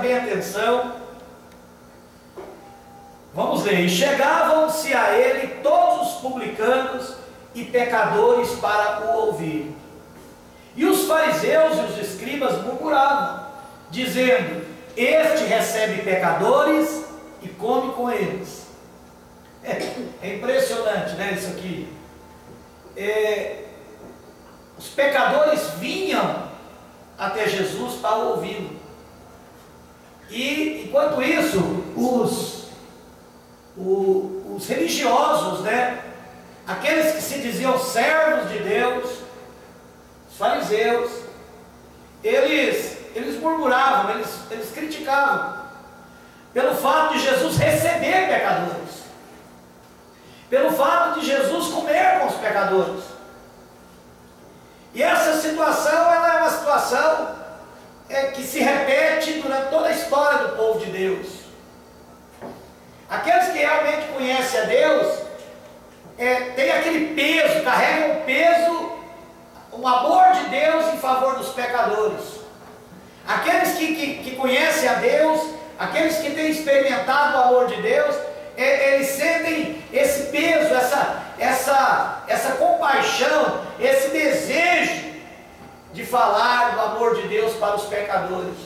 bem atenção. Vamos ler. E chegavam-se a ele todos os publicanos e pecadores para o ouvir. E os fariseus e os escribas murmuravam, dizendo: este recebe pecadores e come com eles. É impressionante, né, isso aqui. Os pecadores vinham até Jesus para ouvi-lo. E enquanto isso, os religiosos, né, aqueles que se diziam servos de Deus, os fariseus, eles murmuravam, eles criticavam pelo fato de Jesus receber pecadores, pelo fato de Jesus comer com os pecadores. E essa situação, ela é uma situação que se repete durante toda a história do povo de Deus. Aqueles que realmente conhecem a Deus, tem aquele peso, carregam um peso, um amor de Deus em favor dos pecadores. Aqueles que conhecem a Deus, aqueles que têm experimentado o amor de Deus, eles sentem esse peso, essa compaixão, esse desejo de falar do amor de Deus para os pecadores.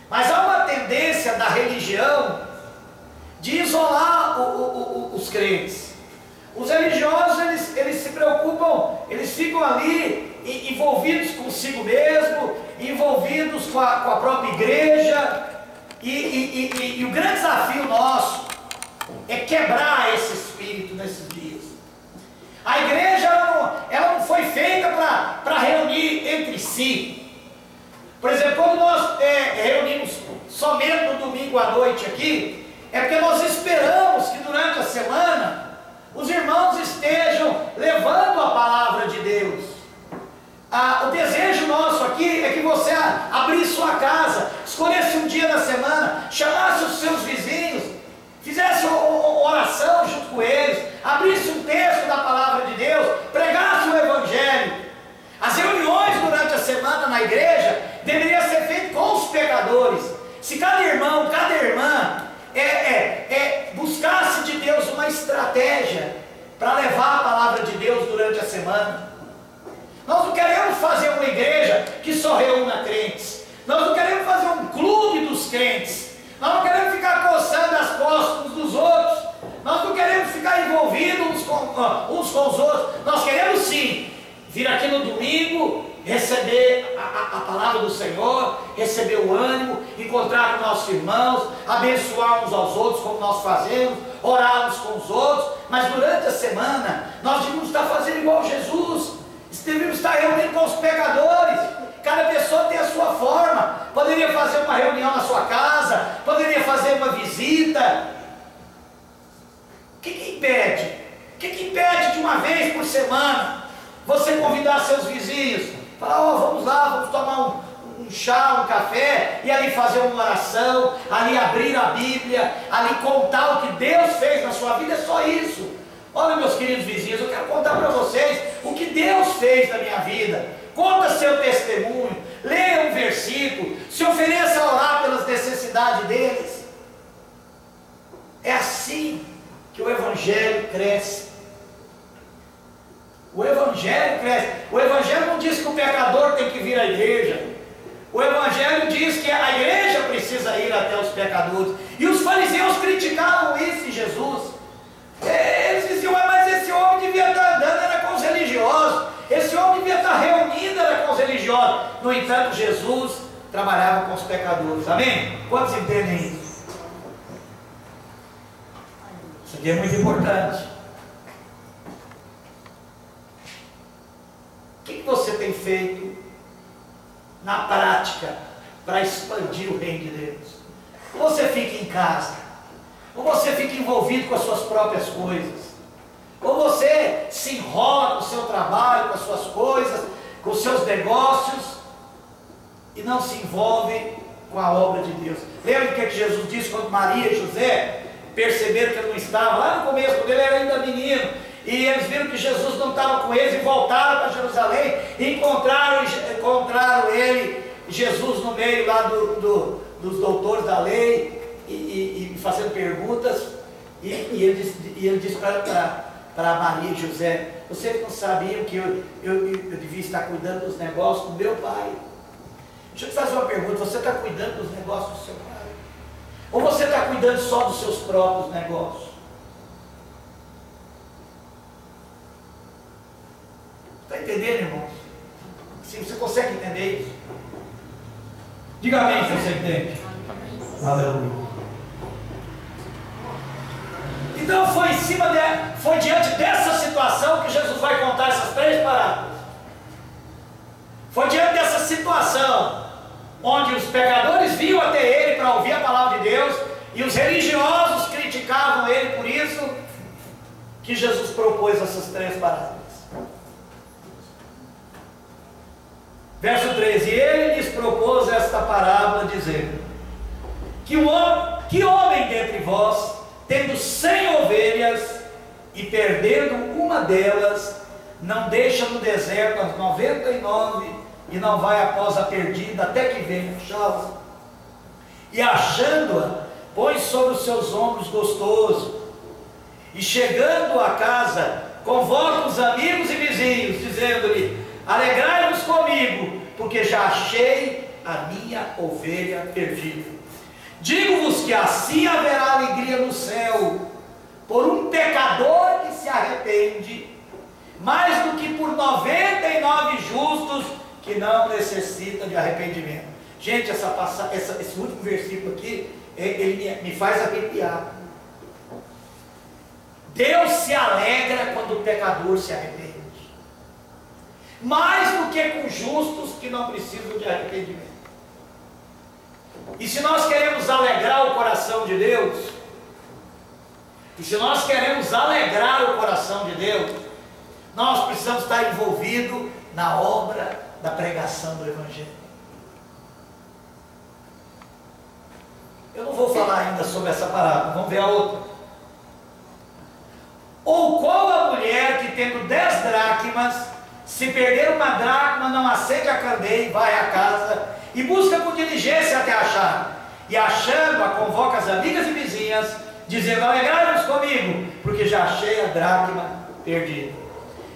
Mas há uma tendência da religião de isolar os crentes. Os religiosos, eles se preocupam, eles ficam ali envolvidos consigo mesmo, envolvidos com a própria igreja, e o grande desafio nosso é quebrar esse espírito nesses dias. A igreja ela não foi feita para reunir entre si. Por exemplo, quando nós reunimos somente no domingo à noite aqui, é porque nós esperamos que durante a semana os irmãos estejam levando a palavra de Deus. O desejo nosso aqui é que você abrisse sua casa, escolhesse um dia da semana, chamasse os seus vizinhos, fizesse uma oração junto com eles, abrisse um texto da palavra de Deus, pregasse o Evangelho. As reuniões durante a semana na igreja deveriam ser feitas com os pecadores. Se cada irmão, cada irmã buscasse de Deus uma estratégia para levar a palavra de Deus durante a semana. Nós não queremos fazer uma igreja que só reúna crentes. Nós não queremos fazer um clube dos crentes. Nós não queremos ficar coçando as costas uns dos outros. Nós não queremos ficar envolvidos uns com os outros. Nós queremos sim vir aqui no domingo, receber a palavra do Senhor, receber o ânimo, encontrar com nossos irmãos, abençoar uns aos outros como nós fazemos, orar uns com os outros. Mas durante a semana nós devíamos estar fazendo igual Jesus. Devíamos estar reunindo com os pecadores. Cada pessoa tem a sua forma. Poderia fazer uma reunião na sua casa, poderia fazer uma visita. O que impede? O que impede de uma vez por semana você convidar seus vizinhos? Falar: vamos lá, vamos tomar um chá, um café, e ali fazer uma oração, ali abrir a Bíblia, ali contar o que Deus fez na sua vida. É só isso. Olha, meus queridos vizinhos, eu quero contar para vocês o que Deus fez na minha vida. Conta seu testemunho, leia um versículo, se ofereça a orar pelas necessidades deles. É assim que o Evangelho cresce. O Evangelho cresce. O Evangelho não diz que o pecador tem que vir à igreja. O Evangelho diz que a igreja precisa ir até os pecadores. E os fariseus criticavam isso em Jesus. Eles diziam: mas esse homem devia estar andando era com os religiosos, esse homem devia estar reunido era com os religiosos. No entanto, Jesus trabalhava com os pecadores. Amém? Quantos entendem isso? Isso aqui é muito importante. O que você tem feito na prática para expandir o reino de Deus? Ou você fica em casa, ou você fica envolvido com as suas próprias coisas, ou você se enrola com o seu trabalho, com as suas coisas, com os seus negócios, e não se envolve com a obra de Deus. Lembra o que Jesus disse quando Maria e José perceberam que ele não estava, lá no começo, quando ele era ainda menino, e eles viram que Jesus não estava com eles, e voltaram para Jerusalém, e encontraram ele, Jesus, no meio lá dos doutores da lei e fazendo perguntas, e ele disse para Maria e José: vocês não sabiam que eu devia estar cuidando dos negócios do meu pai? Deixa eu te fazer uma pergunta: você está cuidando dos negócios do seu pai? Ou você está cuidando só dos seus próprios negócios? Está entendendo, irmãos? Se você consegue entender isso? Diga amém se você entende. Aleluia. Então foi diante dessa situação que Jesus vai contar essas 3 parábolas. Foi diante dessa situação onde os pecadores vinham até ele para ouvir a palavra de Deus e os religiosos criticavam ele por isso, que Jesus propôs essas 3 parábolas. Verso 13: e ele lhes propôs esta parábola, dizendo: que homem dentre vós, tendo 100 ovelhas e perdendo uma delas, não deixa no deserto as 99 e não vai após a perdida até que venha achá-la? E achando-a, põe sobre os seus ombros gostoso, e chegando à casa, convoca os amigos e vizinhos, dizendo-lhe: alegrai-vos comigo, porque já achei a minha ovelha perdida. Digo-vos que assim haverá alegria no céu por um pecador que se arrepende, mais do que por 99 justos que não necessitam de arrependimento. Gente, esse último versículo aqui, ele me faz arrepiar. Deus se alegra quando o pecador se arrepende, mais do que com justos que não precisam de arrependimento. E se nós queremos alegrar o coração de Deus, nós precisamos estar envolvidos na obra da pregação do Evangelho. Eu não vou falar ainda sobre essa parábola, vamos ver a outra. Ou qual a mulher que, tendo 10 dracmas, se perder uma dracma, não acende a candeia e vai à casa e busca com diligência até achar, e achando-a, convoca as amigas e vizinhas, dizendo: alegrai-vos comigo, porque já achei a dracma perdida.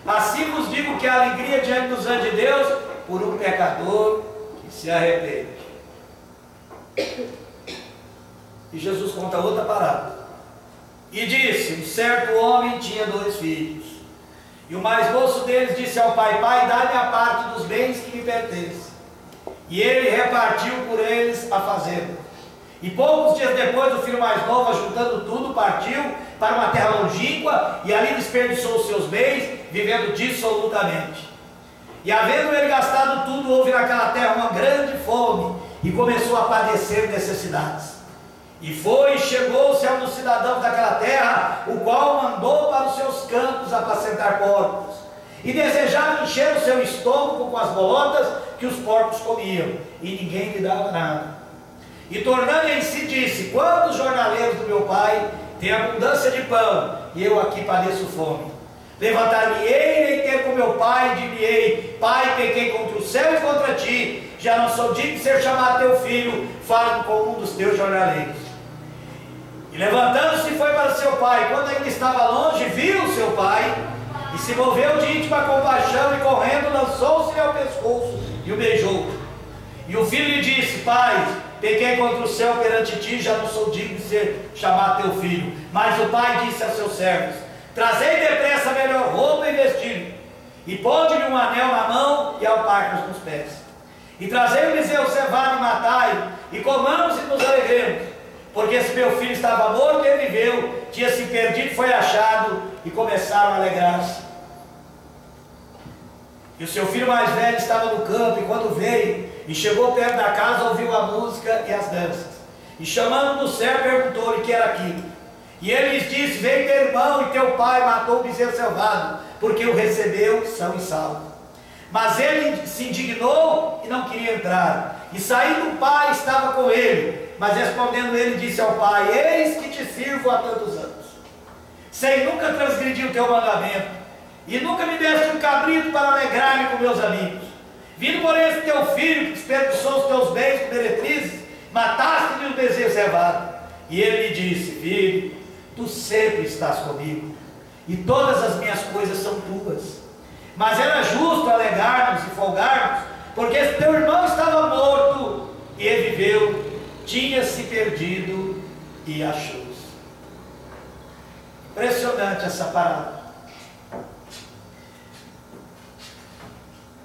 Assim vos digo que a alegria diante dos anjos de Deus por um pecador que se arrepende. E Jesus conta outra parábola. E disse: um certo homem tinha 2 filhos, e o mais moço deles disse ao pai: pai, dá-me a parte dos bens que me pertencem. E ele repartiu por eles a fazenda. E poucos dias depois, o filho mais novo, ajuntando tudo, partiu para uma terra longínqua, e ali desperdiçou os seus bens, vivendo dissolutamente. E havendo ele gastado tudo, houve naquela terra uma grande fome, e começou a padecer necessidades. E foi e chegou-se a um dos cidadãos daquela terra, o qual mandou para os seus campos apacentar porcos, e desejava encher o seu estômago com as bolotas que os porcos comiam, e ninguém lhe dava nada. E tornando em si disse: quantos jornaleiros do meu pai têm abundância de pão, e eu aqui padeço fome? Levantar-me-ei, e ter com meu pai, e dir-lhe-ei: pai, pequei contra o céu e contra ti, já não sou digno de ser chamado teu filho, fale com um dos teus jornaleiros. E levantando-se foi para seu pai. Quando ainda estava longe, viu o seu pai, e se moveu de íntima compaixão, e correndo lançou-se ao pescoço e o beijou. E o filho lhe disse: pai, pequei contra o céu perante ti, já não sou digno de ser chamado teu filho. Mas o pai disse a seus servos: trazei depressa a melhor roupa e vestido, e ponde-lhe um anel na mão e alparcas nos pés. E trazei o bezerro cevado e matai, e comamos e nos alegremos. Porque esse meu filho estava morto e ele viveu, tinha se perdido e foi achado, e começaram a alegrar-se. E o seu filho mais velho estava no campo, e quando veio e chegou perto da casa, ouviu a música e as danças. E chamando do céu, perguntou-lhe que era aquilo. E ele lhes disse: vem teu irmão e teu pai matou o bezerro cevado, porque o recebeu são e salvo. Mas ele se indignou e não queria entrar. E saindo o pai estava com ele, mas respondendo ele disse ao pai: eis que te sirvo há tantos anos, sem nunca transgredir o teu mandamento, e nunca me deste um cabrito para alegrar-me com meus amigos. Vindo, porém, esse teu filho que desperdiçou os teus bens com meretrizes, mataste-lhe o desejo cevado. E ele lhe disse: filho, tu sempre estás comigo, e todas as minhas coisas são tuas. Mas era justo alegarmos e folgarmos, porque teu irmão estava morto e reviveu, tinha se perdido e achou-se. Impressionante essa parábola.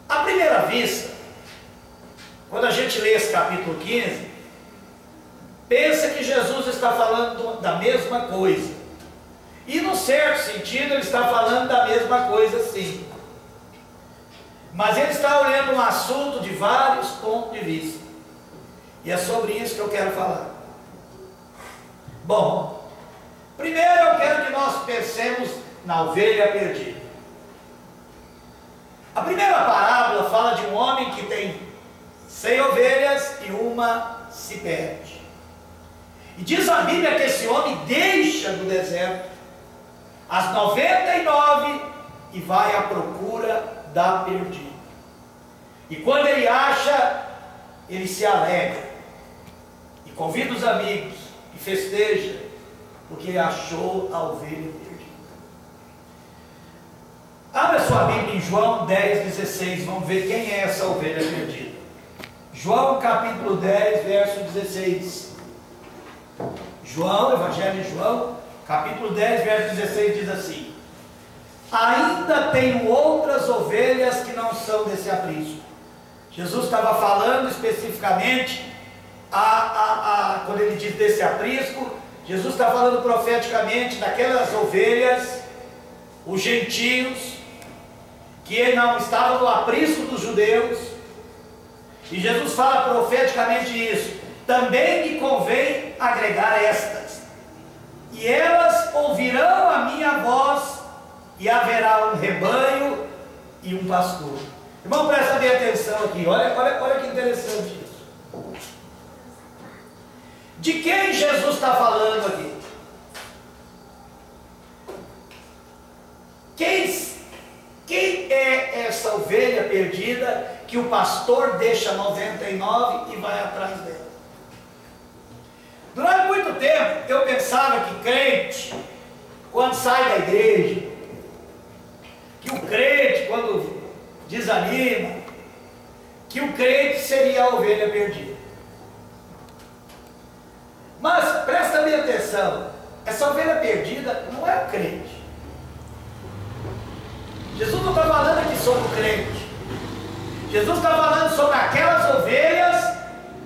À primeira vista, quando a gente lê esse capítulo 15, pensa que Jesus está falando da mesma coisa. E num certo sentido ele está falando da mesma coisa sim. Mas ele está olhando um assunto de vários pontos de vista. E é sobre isso que eu quero falar. Bom, primeiro eu quero que nós pensemos na ovelha perdida. A primeira parábola fala de um homem que tem 100 ovelhas e uma se perde. E diz a Bíblia que esse homem deixa do deserto as 99 e vai à procura da perdida. E quando ele acha, ele se alegra e convida os amigos e festeja, porque ele achou a ovelha perdida. Abra sua Bíblia em João 10,16, vamos ver quem é essa ovelha perdida. João capítulo 10, verso 16. João, Evangelho de João, capítulo 10, verso 16 diz assim: ainda tenho outras ovelhas que não são desse aprisco. Jesus estava falando especificamente, quando ele diz desse aprisco, Jesus está falando profeticamente daquelas ovelhas, os gentios, que não estavam no aprisco dos judeus. E Jesus fala profeticamente isso: também me convém agregar estas, e elas ouvirão a minha voz, e haverá um rebanho e um pastor. Irmão, presta bem atenção aqui, olha que interessante isso. De quem Jesus está falando aqui? Quem é essa ovelha perdida que o pastor deixa 99 e vai atrás dela? Durante muito tempo eu pensava que crente, quando sai da igreja, que o crente, quando desanima, que o crente seria a ovelha perdida. Mas presta bem atenção, essa ovelha perdida não é o crente. Jesus não está falando aqui sobre o crente. Jesus está falando sobre aquelas ovelhas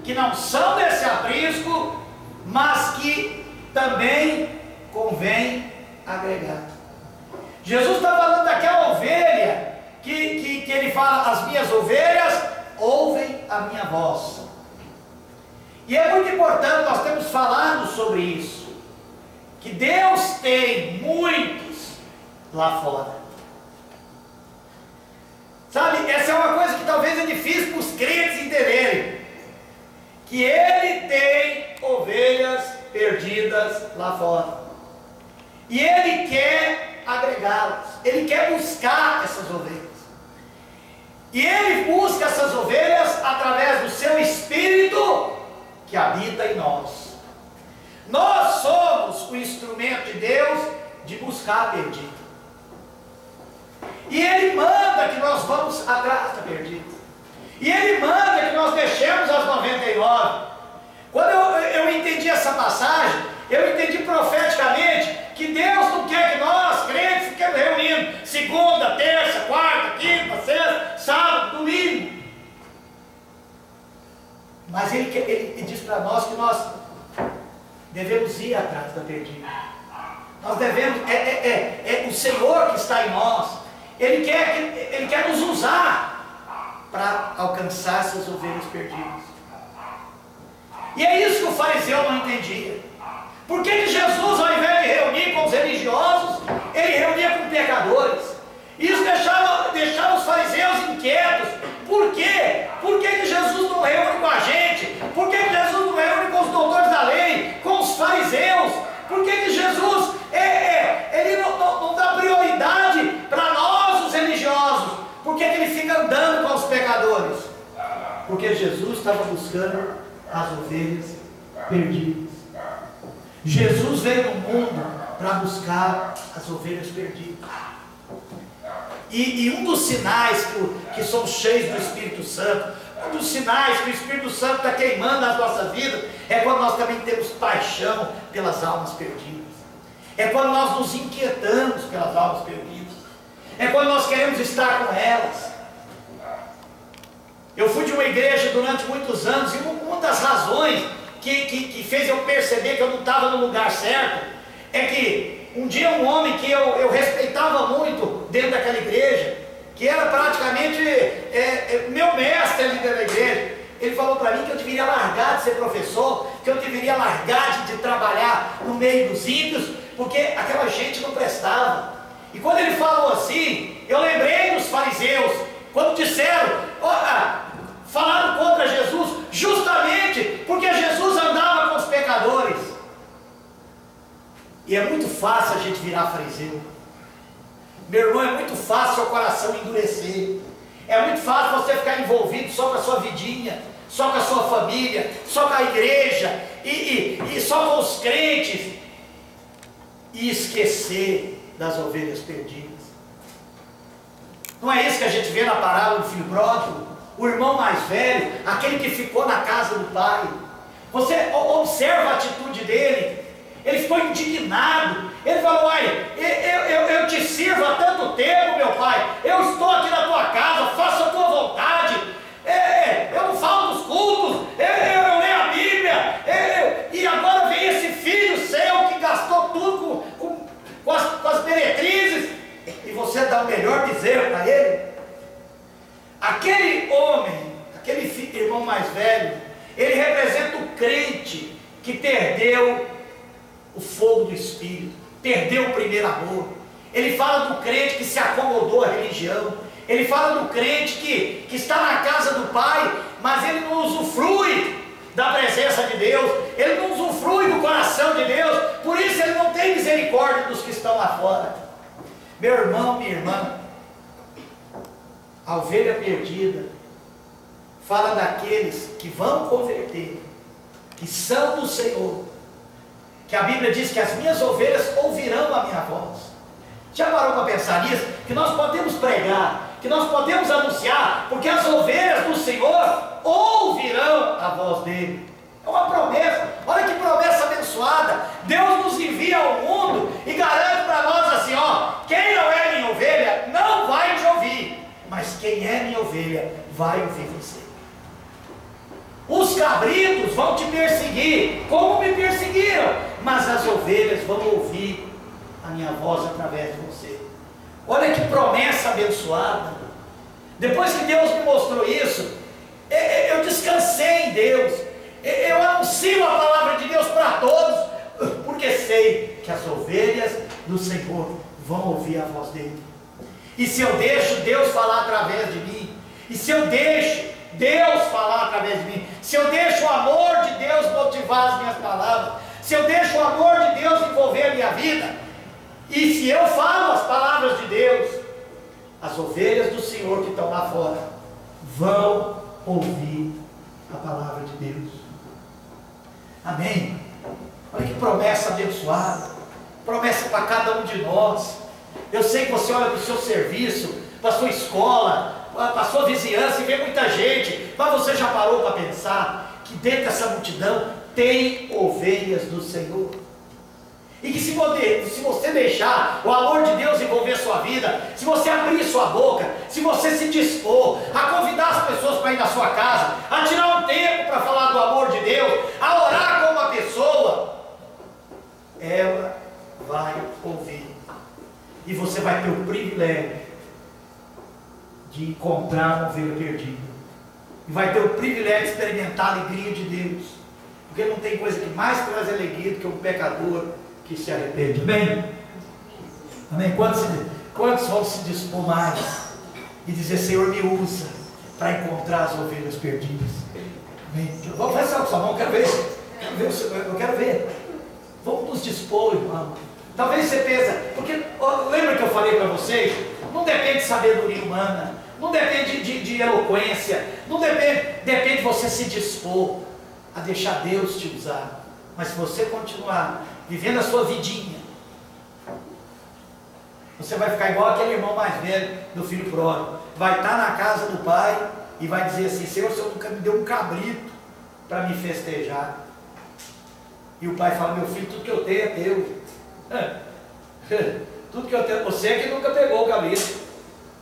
que não são desse aprisco, mas que também convém agregar. Jesus está falando daquela ovelha que ele fala: as minhas ovelhas ouvem a minha voz. E é muito importante, nós temos falado sobre isso, que Deus tem muitos lá fora. Sabe, essa é uma coisa que talvez é difícil para os crentes entenderem, que Ele tem ovelhas perdidas lá fora, e Ele quer agregá-las, Ele quer buscar essas ovelhas, e Ele busca essas ovelhas através do seu Espírito que habita em nós. Nós somos o instrumento de Deus de buscar a perdida. E Ele manda que nós vamos atrás da perdida. E Ele manda que nós deixemos as 99. Quando eu entendi essa passagem, eu entendi profeticamente que Deus não quer que nós, crentes, fiquemos reunindo segunda, terça, quarta, quinta, sexta, sábado, domingo. Mas Ele diz para nós que nós devemos ir atrás da perdida. Nós devemos, o Senhor que está em nós. Ele quer nos usar para alcançar essas ovelhas perdidas. E é isso que o fariseu não entendia. Por que Jesus, ao invés de reunir com os religiosos, ele reunia com pecadores? Isso deixava os fariseus inquietos. Por quê? Por que Jesus não reúne com a gente? Por que Jesus não reúne com os doutores da lei, com os fariseus? Por que Jesus ele não dá prioridade para nós, os religiosos? Por que ele fica andando com os pecadores? Porque Jesus estava buscando as ovelhas perdidas. Jesus veio no mundo para buscar as ovelhas perdidas. E um dos sinais que somos cheios do Espírito Santo, um dos sinais que o Espírito Santo está queimando nas nossas vidas, é quando nós também temos paixão pelas almas perdidas. É quando nós nos inquietamos pelas almas perdidas. É quando nós queremos estar com elas. Eu fui de uma igreja durante muitos anos, e uma das razões que fez eu perceber que eu não estava no lugar certo, é que um dia um homem que eu respeitava muito dentro daquela igreja, que era praticamente meu mestre ali dentro da igreja, ele falou para mim que eu deveria largar de ser professor, que eu deveria largar de trabalhar no meio dos ímpios, porque aquela gente não prestava. E quando ele falou assim, eu lembrei dos fariseus, quando disseram, falaram contra Jesus, justamente porque Jesus andava com os pecadores. E é muito fácil a gente virar fariseu. Meu irmão, é muito fácil seu coração endurecer. É muito fácil você ficar envolvido só com a sua vidinha, só com a sua família, só com a igreja, e só com os crentes, e esquecer das ovelhas perdidas. Não é isso que a gente vê na parábola do filho pródigo? O irmão mais velho, aquele que ficou na casa do pai. Você observa a atitude dele. Ele ficou indignado. Ele falou: olha, eu te sirvo há tanto tempo, meu pai. Eu estou aqui na tua casa, faço a tua vontade. Eu não falo dos cultos. Eu leio a Bíblia. E agora vem esse filho seu que gastou tudo com as meretrizes. E você dá o melhor bezerro para ele. Aquele homem, aquele irmão mais velho, ele representa o crente que perdeu o fogo do Espírito, perdeu o primeiro amor. Ele fala do crente que se acomodou à religião. Ele fala do crente que está na casa do Pai, mas ele não usufrui da presença de Deus, ele não usufrui do coração de Deus, por isso ele não tem misericórdia dos que estão lá fora. Meu irmão, minha irmã, a ovelha perdida fala daqueles que vão converter, que são do Senhor, que a Bíblia diz que as minhas ovelhas ouvirão a minha voz. Já parou para pensar nisso? Que nós podemos pregar, que nós podemos anunciar, porque as ovelhas do Senhor ouvirão a voz dele. É uma promessa. Olha que promessa abençoada. Deus nos envia ao mundo e garante para nós assim, quem não é minha ovelha não vai te ouvir, mas quem é minha ovelha vai ouvir você. Os cabritos vão te perseguir, como me perseguiram, mas as ovelhas vão ouvir a minha voz através de você. Olha que promessa abençoada. Depois que Deus me mostrou isso, eu descansei em Deus. Eu anuncio a palavra de Deus para todos, porque sei que as ovelhas do Senhor vão ouvir a voz dele. E se eu deixo Deus falar através de mim, e se eu deixo Deus falar através de mim, se eu deixo o amor de Deus motivar as minhas palavras, se eu deixo o amor de Deus envolver a minha vida, e se eu falo as palavras de Deus, as ovelhas do Senhor que estão lá fora vão ouvir a palavra de Deus. Amém? Olha que promessa abençoada, promessa para cada um de nós. Eu sei que você olha para o seu serviço, para a sua escola, para a sua vizinhança e vê muita gente, mas você já parou para pensar que dentro dessa multidão tem ovelhas do Senhor? E que se você deixar o amor de Deus envolver sua vida, se você abrir sua boca, se você se dispor a convidar as pessoas para ir na sua casa, a tirar um tempo para falar do amor de Deus, a orar com uma pessoa, ela vai ouvir. E você vai ter o privilégio de encontrar uma ovelha perdida. E vai ter o privilégio de experimentar a alegria de Deus. Porque não tem coisa que mais traz alegria do que um pecador que se arrepende. Amém? Amém? Quantos vão se dispor mais e dizer: Senhor, me usa para encontrar as ovelhas perdidas? Amém? Vamos fazer com sua mão, eu quero ver. Eu quero ver. Vamos nos dispor, irmão. Talvez você pensa, porque lembra que eu falei para vocês? Não depende de sabedoria humana, não depende de eloquência, não depende de você se dispor. a deixar Deus te usar. Mas se você continuar vivendo a sua vidinha, você vai ficar igual aquele irmão mais velho do filho pródigo. Vai estar na casa do pai e vai dizer assim: Senhor, o Senhor nunca me deu um cabrito para me festejar. E o pai fala: meu filho, tudo que eu tenho é teu. Tudo que eu tenho, você que nunca pegou o cabrito.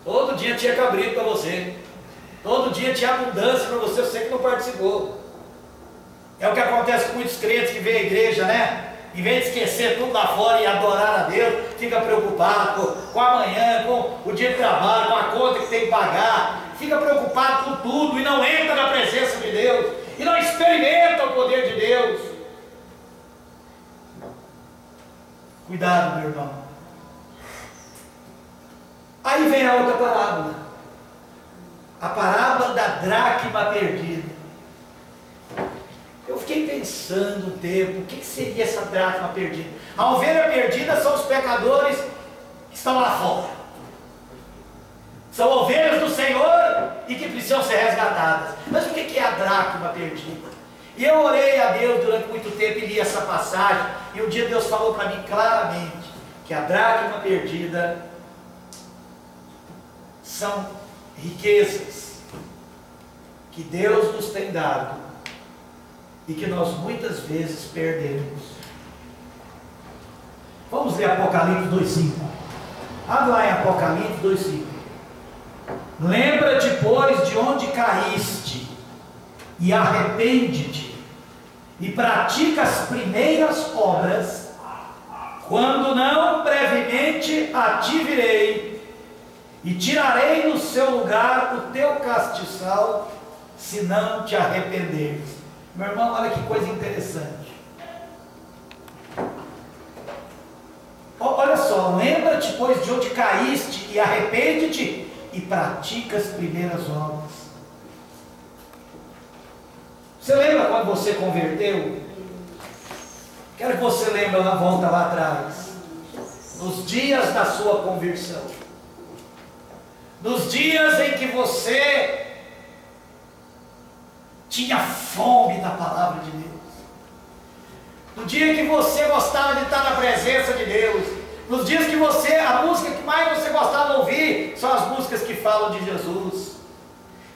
Todo dia tinha cabrito para você. Todo dia tinha abundância para você, você que não participou. É o que acontece com muitos crentes que vêm à igreja, né? Em vez de esquecer tudo lá fora e adorar a Deus, fica preocupado com amanhã, com o dia de trabalho, com a conta que tem que pagar, fica preocupado com tudo e não entra na presença de Deus, e não experimenta o poder de Deus. Cuidado, meu irmão. Aí vem a outra parábola, a parábola da dracma perdida. Eu fiquei pensando um tempo, o que seria essa dracma perdida? A ovelha perdida são os pecadores que estão lá fora. São ovelhas do Senhor e que precisam ser resgatadas. Mas o que é a dracma perdida? E eu orei a Deus durante muito tempo e li essa passagem. E um dia Deus falou para mim claramente que a dracma perdida são riquezas que Deus nos tem dado e que nós muitas vezes perdemos. Vamos ler Apocalipse 2,5. Abre lá em Apocalipse 2,5. Lembra-te, pois, de onde caíste, e arrepende-te, e pratica as primeiras obras, quando não brevemente a ti virei, e tirarei do seu lugar o teu castiçal, se não te arrependeres. Meu irmão, olha que coisa interessante. Olha só, lembra-te, pois, de onde caíste, e arrepende-te, e pratica as primeiras obras. Você lembra quando você converteu? Quero que você lembre na volta lá atrás, nos dias da sua conversão, nos dias em que você tinha fome da palavra de Deus, no dia que você gostava de estar na presença de Deus, nos dias que você, a música que mais você gostava de ouvir são as músicas que falam de Jesus.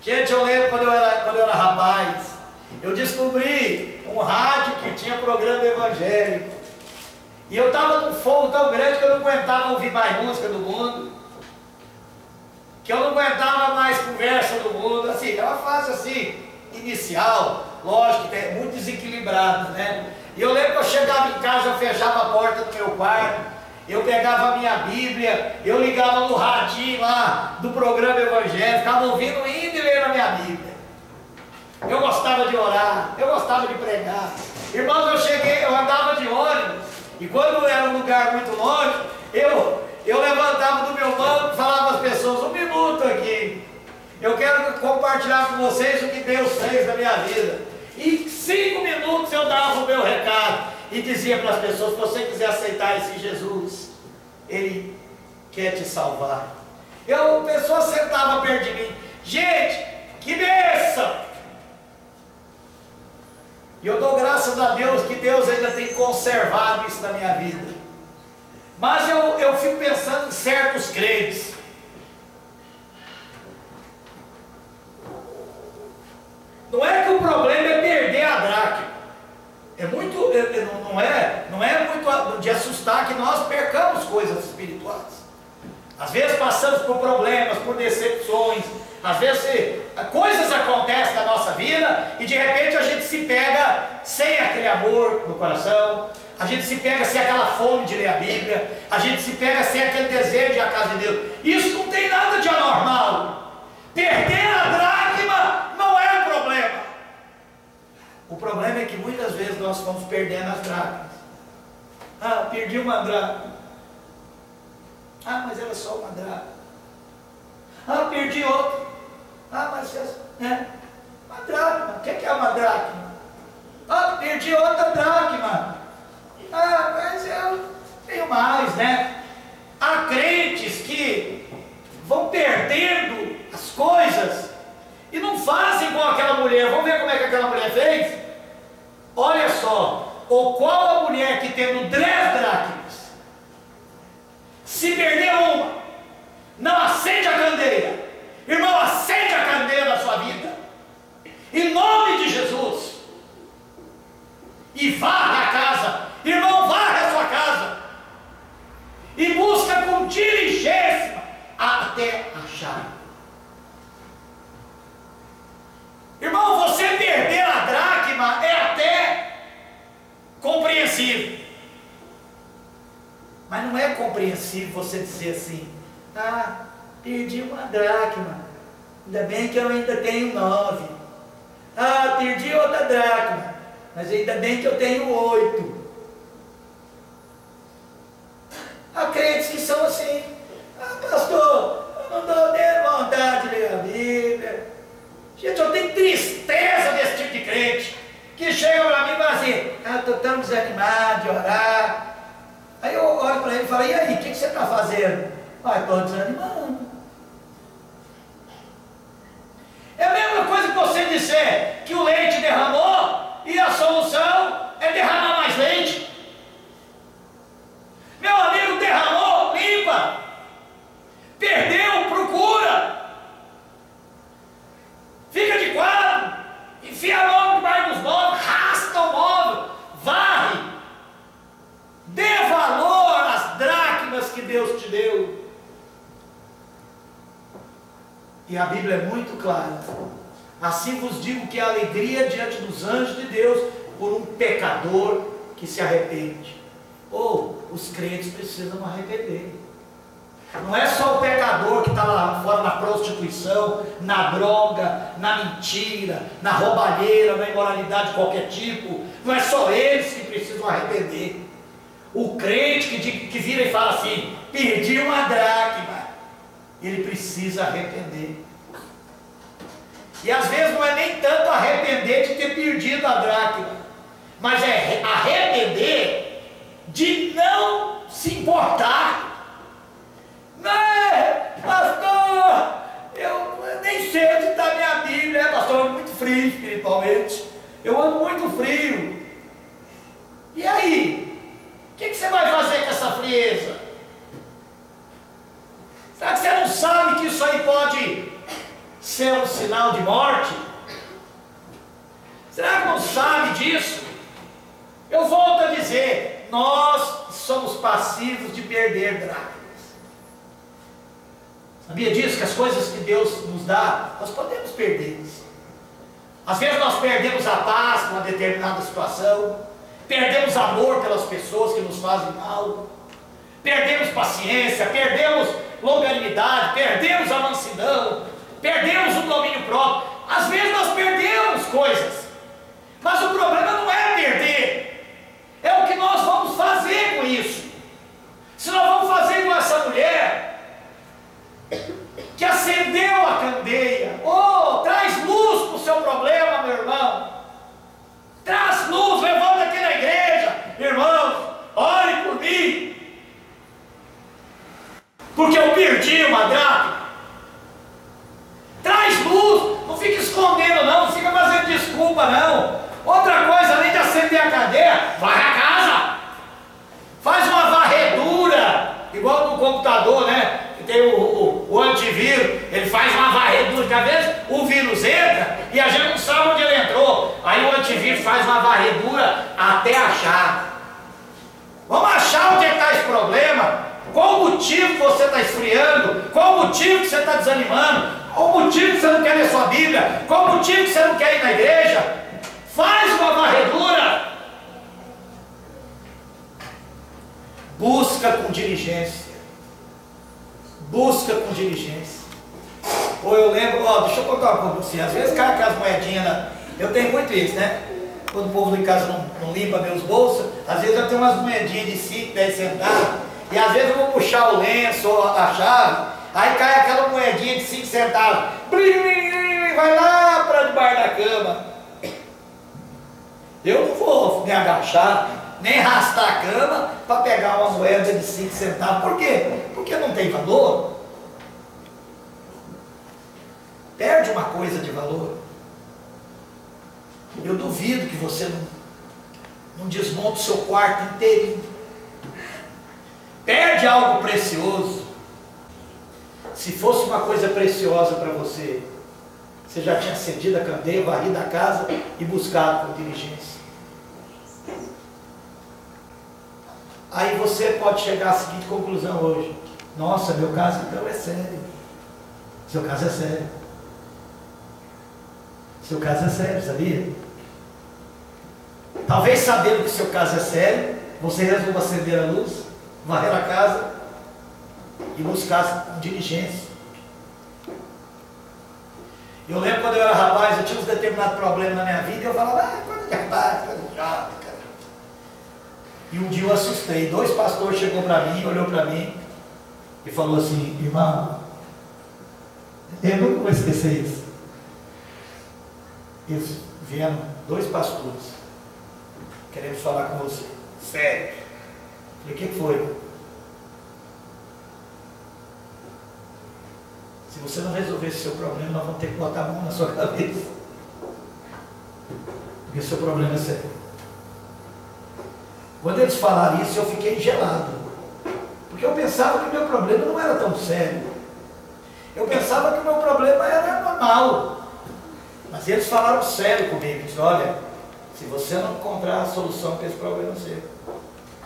Gente, eu lembro quando eu era rapaz, eu descobri um rádio que tinha programa evangélico, e eu estava num fogo tão grande que eu não aguentava ouvir mais música do mundo, que eu não aguentava mais conversa do mundo. Assim, é uma fase assim inicial, lógico que é muito desequilibrada, né? E eu lembro que eu chegava em casa, eu fechava a porta do meu quarto, eu pegava a minha Bíblia, eu ligava no radinho lá do programa evangélico, ficava ouvindo, indo e lendo a minha Bíblia. Eu gostava de orar, eu gostava de pregar. Irmãos, eu andava de ônibus, e quando era um lugar muito longe, eu levantava do meu banco e falava às pessoas: um minuto aqui, eu quero compartilhar com vocês o que Deus fez na minha vida. E 5 minutos eu dava o meu recado e dizia para as pessoas: se você quiser aceitar esse Jesus, Ele quer te salvar. A pessoa sentava perto de mim: gente, que bênção! E eu dou graças a Deus que Deus ainda tem conservado isso na minha vida. Mas eu fico pensando em certos crentes. Não é que o problema é perder a dracma. Não é muito de assustar que nós percamos coisas espirituais. Às vezes passamos por problemas, por decepções. Às vezes coisas acontecem na nossa vida e de repente a gente se pega sem aquele amor no coração. A gente se pega sem aquela fome de ler a Bíblia. A gente se pega sem aquele desejo de ir à casa de Deus. Isso não tem nada de anormal. Perder a dracma não é o problema. O problema é que muitas vezes nós vamos perdendo as dracmas. Ah, perdi uma dracma. Ah, mas era só uma dracma. Ah, perdi outra. Ah, mas uma dracma. O que é uma dracma? Ah, perdi outra dracma. Ah, mas eu tenho mais, né? Há crentes que vão perdendo as coisas e não fazem igual aquela mulher. Vamos ver como é que aquela mulher fez? Olha só, ou qual a mulher que tendo 10 dracmas, se perder uma, não acende a candeia. Irmão, acende a candeia da sua vida, em nome de Jesus, e varre a casa. Irmão, varre a sua casa, e busca com diligência até achar. Irmão, você perder a dracma é até compreensível, mas não é compreensível você dizer assim: ah, perdi uma dracma, ainda bem que eu ainda tenho 9. Ah, perdi outra dracma, mas ainda bem que eu tenho 8. Há crentes que são assim: ah, pastor, eu não estou nem vontade de ler a Bíblia. Gente, eu tenho tristeza desse tipo de crente, que chega para mim e fala assim: ah, estou tão desanimado de orar. Aí eu olho para ele e falo: e aí, o que você está fazendo? Ah, estou desanimando. É a mesma coisa que você disser que o leite derramou e a solução é derramar mais leite. Meu amigo, derramou, limpa. Perdeu, procura. Fica de quadro, enfia a mão debaixo dos móveis, raspa o móvel, varre. Dê valor às dracmas que Deus te deu. E a Bíblia é muito clara: assim vos digo que a alegria diante dos anjos de Deus por um pecador que se arrepende. Ou os crentes precisam arrepender. Não é só o pecador que está lá fora na prostituição, na droga, na mentira, na roubalheira, na imoralidade de qualquer tipo. Não é só eles que precisam arrepender. O crente que vira e fala assim: perdi uma dracma, ele precisa arrepender. E às vezes não é nem tanto arrepender de ter perdido a dracma, mas é arrepender de não se importar. Não, pastor, eu nem sei onde está minha Bíblia, pastor, eu ando muito frio espiritualmente, eu ando muito frio. E aí? O que você vai fazer com essa frieza? Será que você não sabe que isso aí pode ser um sinal de morte? Será que não sabe disso? Eu volto a dizer: nós somos passivos de perder dracmas. Sabia disso? Que as coisas que Deus nos dá, nós podemos perder. Às vezes nós perdemos a paz numa determinada situação, perdemos amor pelas pessoas que nos fazem mal, perdemos paciência, perdemos longanimidade, perdemos a mansidão, perdemos o domínio próprio. Às vezes nós perdemos coisas, mas o problema não é perder, é o que nós vamos fazer com isso. Se nós vamos fazer com essa mulher que acendeu a candeia, oh, traz luz para o seu problema, meu irmão, traz luz, levanta aqui na igreja, irmãos, ore por mim, porque eu perdi uma dracma. Traz luz, não fica escondendo não fica fazendo desculpa não. Outra coisa, além de acender a candeia, varre a casa, faz uma varredura, igual no computador, né? Tem o antivírus, ele faz uma varredura, que às vezes o vírus entra e a gente não sabe onde ele entrou. Aí o antivírus faz uma varredura até achar. Vamos achar onde está esse problema. Qual o motivo que você está esfriando? Qual o motivo que você está desanimando? Qual o motivo que você não quer ler sua Bíblia? Qual o motivo que você não quer ir na igreja? Faz uma varredura. Busca com diligência. Busca com diligência. Ou eu lembro, deixa eu contar uma coisa para você. Às vezes cai aquelas moedinhas, eu tenho muito isso, né? Quando o povo lá em casa não limpa meus bolsos, às vezes eu tenho umas moedinhas de 5, 10 centavos, e às vezes eu vou puxar o lenço ou a chave, aí cai aquela moedinha de 5 centavos, vai lá para debaixo da cama. Eu não vou me agachar, nem arrastar a cama para pegar uma moeda de 5 centavos. Por quê? Porque não tem valor. Perde uma coisa de valor. Eu duvido que você não desmonta o seu quarto inteirinho, perde algo precioso. Se fosse uma coisa preciosa para você, você já tinha acendido a candeia, varrido a casa e buscado com diligência. Aí você pode chegar à seguinte conclusão hoje: nossa, meu caso então é sério. Seu caso é sério. Seu caso é sério, sabia? Talvez sabendo que seu caso é sério, você resolva acender a luz, varrer a casa e buscar com diligência. Eu lembro quando eu era rapaz, eu tinha uns determinados problemas na minha vida e eu falava, coisa de rapaz, coisa de jovem, cara. E um dia eu assustei, 2 pastores chegou para mim, olhou para mim e falou assim: irmão, eu nunca vou esquecer isso. Eles vieram, 2 pastores, queremos falar com você. Sério. Falei, o que foi? Se você não resolver esse seu problema, nós vamos ter que botar a mão na sua cabeça. Porque o seu problema é sério. Quando eles falaram isso, eu fiquei gelado. Porque eu pensava que o meu problema não era tão sério. Eu pensava que o meu problema era normal. Mas eles falaram sério comigo. Disseram, olha, se você não encontrar a solução para esse problema seu,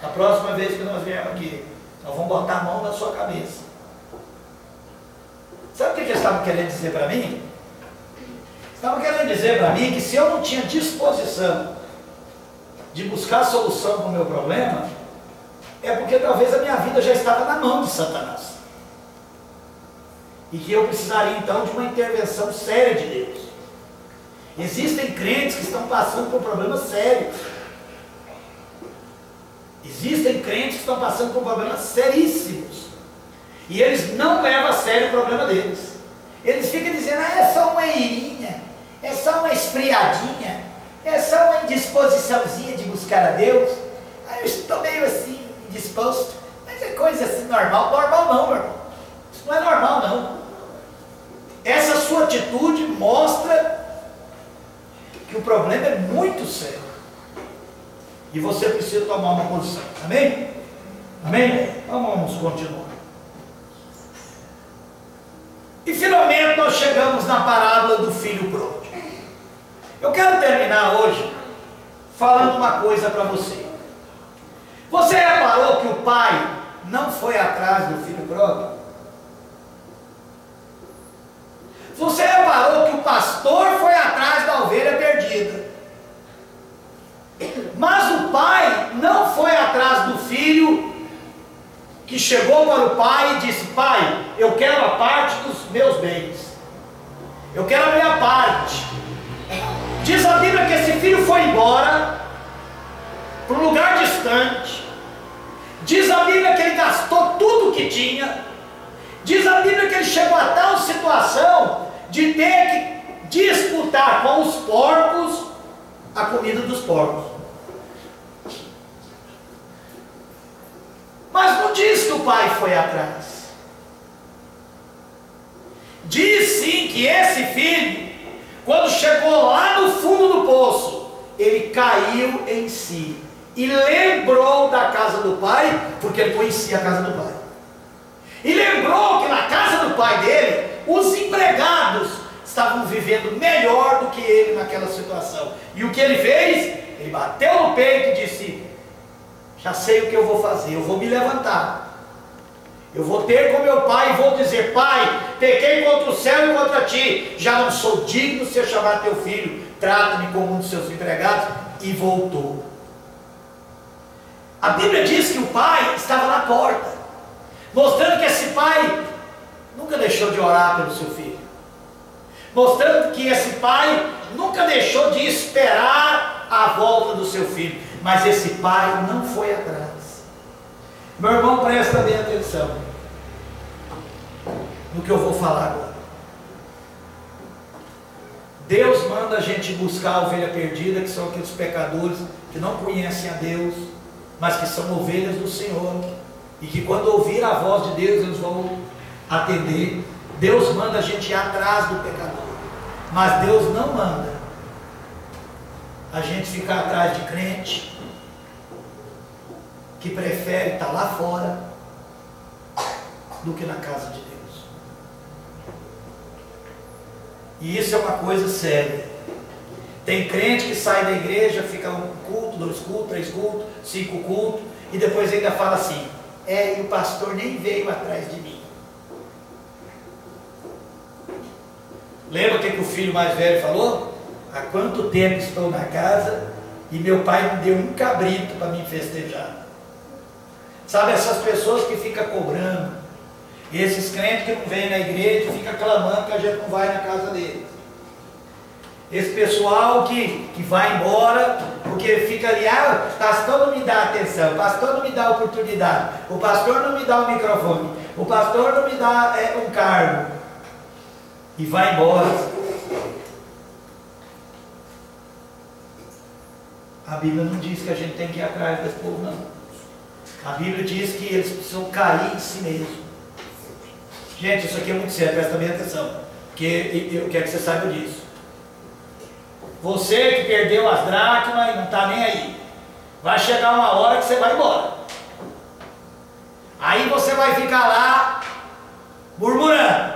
na próxima vez que nós viemos aqui, nós vamos botar a mão na sua cabeça. Sabe o que eles estavam querendo dizer para mim? Estavam querendo dizer para mim que se eu não tinha disposição de buscar a solução para o meu problema, é porque talvez a minha vida já estava na mão de Satanás. E que eu precisaria então de uma intervenção séria de Deus. Existem crentes que estão passando por problemas sérios. Existem crentes que estão passando por problemas seríssimos. E eles não levam a sério o problema deles. Eles ficam dizendo, é só uma irinha, é só uma esfriadinha, é só uma indisposiçãozinha de buscar a Deus. Eu estou meio assim, indisposto, mas é coisa assim normal. Normal não, meu irmão. Isso não é normal não. Essa sua atitude mostra que o problema é muito sério. E você precisa tomar uma posição. Amém? Amém? Vamos continuar. E finalmente nós chegamos na parábola do filho pródigo. Eu quero terminar hoje falando uma coisa para você. Você reparou que o pai não foi atrás do filho pródigo? Você reparou que o pastor foi atrás da ovelha perdida? Mas o pai não foi atrás do filho que chegou para o pai e disse, pai, eu quero a parte dos meus bens. Eu quero a minha parte. Diz a Bíblia que esse filho foi embora para um lugar distante. Diz a Bíblia que ele gastou tudo o que tinha. Diz a Bíblia que ele chegou a tal situação de ter que disputar com os porcos a comida dos porcos. Mas não diz que o pai foi atrás. Diz sim que esse filho, quando chegou lá no fundo do poço, ele caiu em si e lembrou da casa do pai, porque ele conhecia a casa do pai. E lembrou que na casa do pai dele, os empregados estavam vivendo melhor do que ele naquela situação. E o que ele fez? Ele bateu no peito e disse, já sei o que eu vou fazer, eu vou me levantar. Eu vou ter com meu pai e vou dizer, pai, pequei contra o céu e contra ti, já não sou digno de ser chamado teu filho, trata-me como um dos seus empregados. E voltou. A Bíblia diz que o pai estava na porta, mostrando que esse pai nunca deixou de orar pelo seu filho, mostrando que esse pai nunca deixou de esperar a volta do seu filho. Mas esse pai não foi atrás. Meu irmão, presta bem atenção no que eu vou falar agora. Deus manda a gente buscar a ovelha perdida, que são aqueles pecadores que não conhecem a Deus, mas que são ovelhas do Senhor, e que quando ouvir a voz de Deus, eles vão atender. Deus manda a gente ir atrás do pecador, mas Deus não manda a gente ficar atrás de crente, que prefere estar lá fora do que na casa de Deus. E isso é uma coisa séria. Tem crente que sai da igreja, fica um culto, 2 cultos, 3 cultos, 5 cultos, e depois ainda fala assim: e o pastor nem veio atrás de mim. Lembra o que o filho mais velho falou? Há quanto tempo estou na casa e meu pai não deu um cabrito para me festejar. Sabe, essas pessoas que ficam cobrando, esses crentes que não vêm na igreja, ficam clamando que a gente não vai na casa deles. Esse pessoal que vai embora, porque fica ali: o pastor não me dá atenção, o pastor não me dá oportunidade, o pastor não me dá o microfone, o pastor não me dá um cargo, e vai embora. A Bíblia não diz que a gente tem que ir atrás desse povo, não. A Bíblia diz que eles precisam cair em si mesmo. Gente, isso aqui é muito sério, presta bem atenção, porque eu quero que você saiba disso. Você que perdeu as dracmas e não está nem aí, vai chegar uma hora que você vai embora. Aí você vai ficar lá murmurando: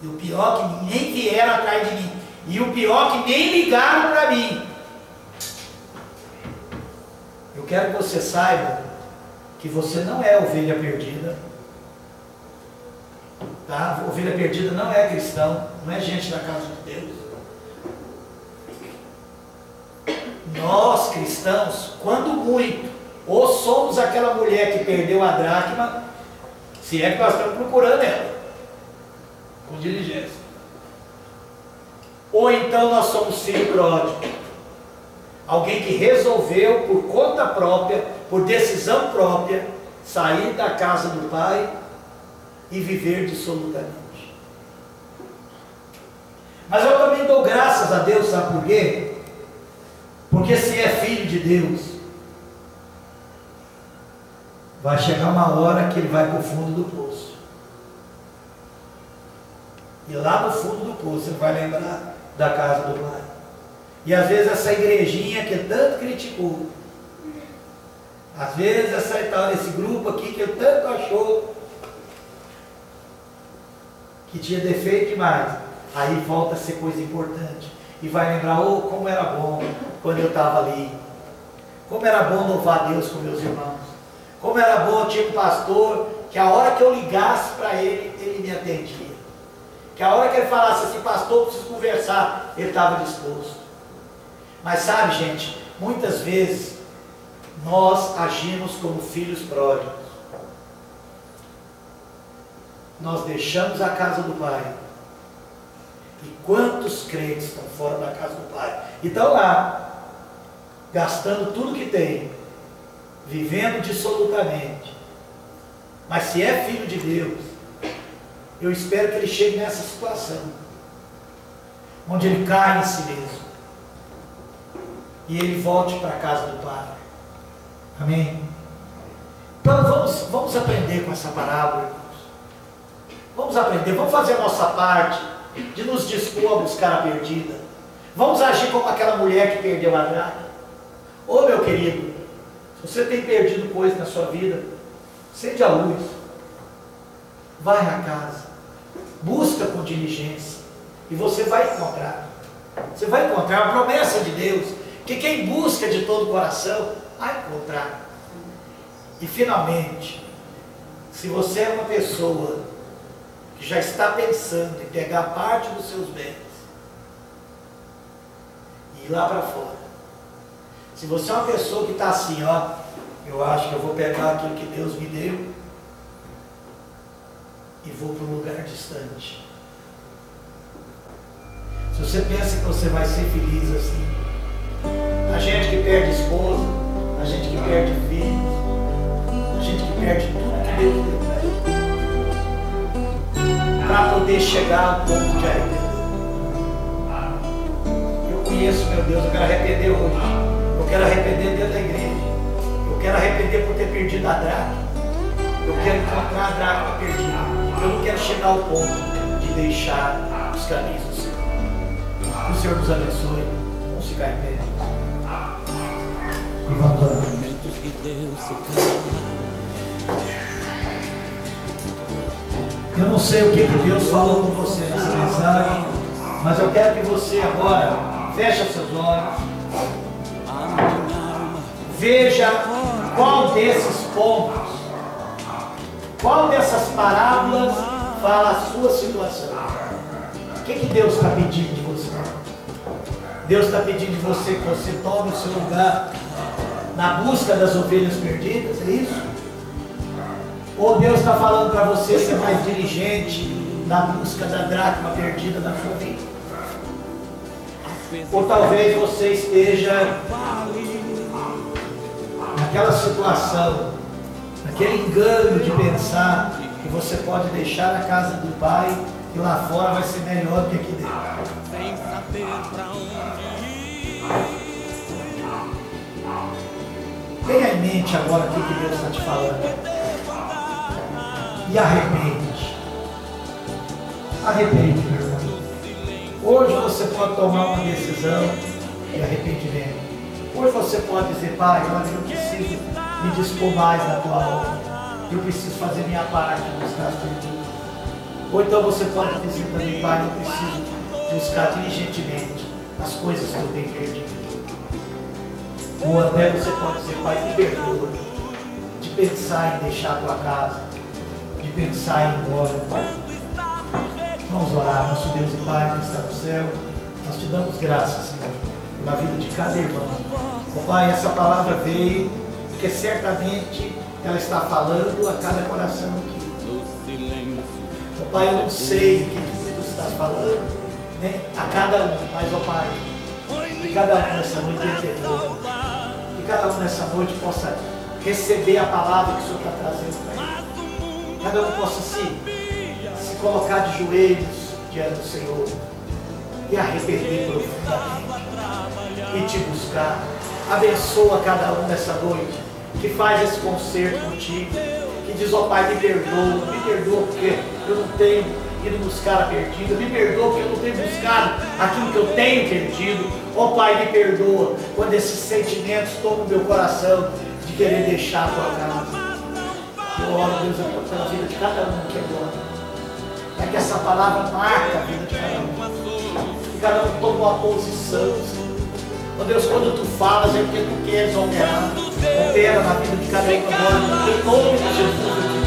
e o pior é que nem vieram atrás de mim, e o pior é que nem ligaram para mim. Eu quero que você saiba que você não é ovelha perdida, tá? Ovelha perdida não é cristão, não é gente da casa de Deus. Nós cristãos, quando muito, ou somos aquela mulher que perdeu a dracma, se é que nós estamos procurando ela com diligência, ou então nós somos filho pródigo, alguém que resolveu por conta própria, por decisão própria, sair da casa do pai e viver dissolutamente. Mas eu também dou graças a Deus, sabe por quê? Porque se é filho de Deus, vai chegar uma hora que ele vai para o fundo do poço. E lá no fundo do poço ele vai lembrar da casa do pai. E às vezes essa igrejinha que ele tanto criticou, às vezes esse grupo aqui que ele tanto achou que tinha defeito demais, aí volta a ser coisa importante. E vai lembrar: como era bom quando eu estava ali. Como era bom louvar a Deus com meus irmãos. Como era bom, tinha um pastor que a hora que eu ligasse para ele, ele me atendia. Que a hora que ele falasse assim: pastor, preciso conversar, ele estava disposto. Mas sabe, gente, muitas vezes nós agimos como filhos pródigos. Nós deixamos a casa do pai. E quantos crentes estão fora da casa do pai? E estão lá, gastando tudo que tem, vivendo dissolutamente. Mas se é filho de Deus, eu espero que ele chegue nessa situação, onde ele cai em si mesmo, e ele volte para a casa do pai. Amém? Então vamos aprender com essa parábola, irmãos. Vamos aprender, vamos fazer a nossa parte de nos dispor a buscar a perdida. Vamos agir como aquela mulher que perdeu a dracma. Meu querido, se você tem perdido coisa na sua vida, acende a luz, vai à casa, busca com diligência, e você vai encontrar. Você vai encontrar a promessa de Deus, que quem busca de todo o coração vai encontrar. E finalmente, se você é uma pessoa que já está pensando em pegar parte dos seus bens e ir lá para fora, se você é uma pessoa que está assim: eu acho que eu vou pegar aquilo que Deus me deu e vou para um lugar distante. Se você pensa que você vai ser feliz assim, a gente que perde esposa, a gente que perde filhos, a gente que perde tudo que Deus deu para poder chegar ao ponto de arrepender. Eu conheço, meu Deus, eu quero arrepender hoje. Eu quero arrepender dentro da igreja. Eu quero arrepender por ter perdido a dracma. Eu quero encontrar a dracma perdida. Eu não quero chegar ao ponto de deixar os caminhos do Senhor. Que o Senhor nos abençoe. Vamos ficar em pé. E vamos orar. Eu não sei o que Deus falou com você nessa mensagem, mas eu quero que você agora feche os seus olhos, veja qual desses pontos, qual dessas parábolas fala a sua situação. O que Deus está pedindo de você? Deus está pedindo de você que você tome o seu lugar na busca das ovelhas perdidas, é isso? Ou Deus está falando para você ser mais diligente na busca da dracma perdida na sua vida? Ou talvez você esteja naquela situação, naquele engano de pensar que você pode deixar a casa do Pai e lá fora vai ser melhor do que aqui dentro. Sem saber para onde ir. Tenha em mente agora o que Deus está te falando. E arrepende. Arrepende, meu irmão. Hoje você pode tomar uma decisão de arrependimento. Hoje você pode dizer, Pai, olha, eu preciso me dispor mais na tua obra. Eu preciso fazer minha parte buscar as perdidas. Ou então você pode dizer também, Pai, eu preciso buscar diligentemente as coisas que eu tenho perdido. Ou até você pode dizer, Pai, me perdoa de pensar em deixar a tua casa, de pensar em ir embora. Vamos orar, nosso Deus e Pai que está no céu. Nós te damos graças, Senhor, pela vida de cada irmão. Oh, Pai, essa palavra veio, porque certamente ela está falando a cada coração aqui. Oh, Pai, eu não sei o que tu estás falando, né? A cada um, mas, ó Pai, que cada um nessa noite entendeu, que cada um nessa noite possa receber a palavra que o Senhor está trazendo para ele. Cada um possa se colocar de joelhos diante do Senhor e arrepender profundamente e te buscar. Abençoa cada um nessa noite que faz esse concerto contigo, que diz, ó Pai, me perdoa porque eu não tenho ido buscar a perdida, me perdoa porque eu não tenho buscado aquilo que eu tenho perdido. Ó Pai, me perdoa quando esses sentimentos tomam meu coração de querer deixar a tua casa. Eu oro, Deus, pela vida de cada um aqui agora, para que essa palavra marque a vida de cada um, que cada um tome uma posição. Ó Deus, quando tu falas é porque tu queres operar na vida de cada um agora, em nome de Jesus.